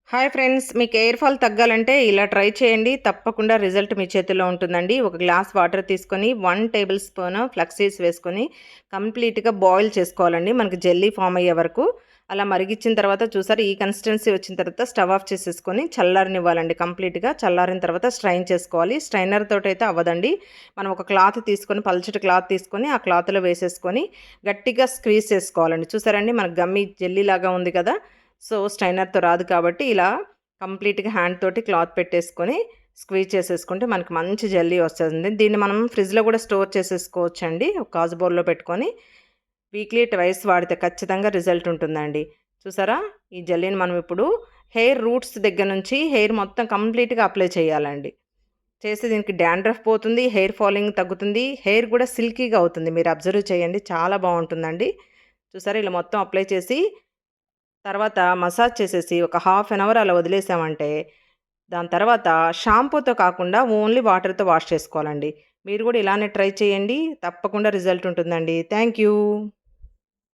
Hi friends, మీకు hair fall తగ్గాలంటే ఇలా ట్రై చేయండి. తప్పకుండా రిజల్ట్ మీ చేతుల్లో ఉంటుందండి. ఒక గ్లాస్ వాటర్ తీసుకొని 1 టేబుల్ స్పూన్ ఫ్లక్స్ సీడ్స్ వేసుకొని కంప్లీట్‌గా బాయిల్ చేసుకోవాలండి. మనకి జెల్లీ ఫామ్ అయ్యే వరకు. అలా మరిగిచ్చిన తర్వాత చూసారా, ఈ కన్సిస్టెన్సీ వచ్చిన తర్వాత స్టవ్ ఆఫ్ చేసేసుకొని చల్లారనివ్వాలండి కంప్లీట్‌గా. చల్లారిన తర్వాత స్ట్రైన్ చేసుకోవాలి. స్ట్రైనర్ తోటైతే అవ్వదండి. మనం ఒక క్లాత్ తీసుకొని, పల్చటి క్లాత్ తీసుకొని ఆ క్లాత్‌లో వేసేసుకొని గట్టిగా స్క్వీజ్ చేసుకోవాలండి. చూసారండి, మనకు గమ్మీ జెల్లీ లాగా ఉంది కదా! సో, స్ట్రైనర్‌తో రాదు కాబట్టి ఇలా కంప్లీట్‌గా హ్యాండ్ తోటి క్లాత్ పెట్టేసుకొని స్క్వీజ్ చేసేసుకుంటే మనకి మంచి జెల్లీ వస్తుంది. దీన్ని మనం ఫ్రిడ్జ్‌లో కూడా స్టోర్ చేసేసుకోవచ్చండి. ఒక గాజు బౌల్‌లో పెట్టుకొని వీక్లీ ట్వైస్ వాడితే ఖచ్చితంగా రిజల్ట్ ఉంటుందండి. చూసారా? ఈ జెల్లీని మనం ఇప్పుడు హెయిర్ రూట్స్ దగ్గర నుంచి హెయిర్ మొత్తం కంప్లీట్‌గా అప్లై చేయాలండి. చేస్తే దీనికి డాండ్రఫ్ పోతుంది, హెయిర్ ఫాలింగ్ తగ్గుతుంది, హెయిర్ కూడా సిల్కీగా అవుతుంది. మీరు అబ్జర్వ్ చేయండి, చాలా బావుంటుందండి. చూసారా? ఇలా మొత్తం అప్లై చేసి తర్వాత మసాజ్ చేసేసి ఒక హాఫ్ అన్ అవర్ అలా వదిలేసామంటే, దాని తర్వాత షాంపూతో కాకుండా ఓన్లీ వాటర్‌తో వాష్ చేసుకోవాలండి. మీరు కూడా ఇలానే ట్రై చేయండి. తప్పకుండా రిజల్ట్ ఉంటుందండి. Thank you.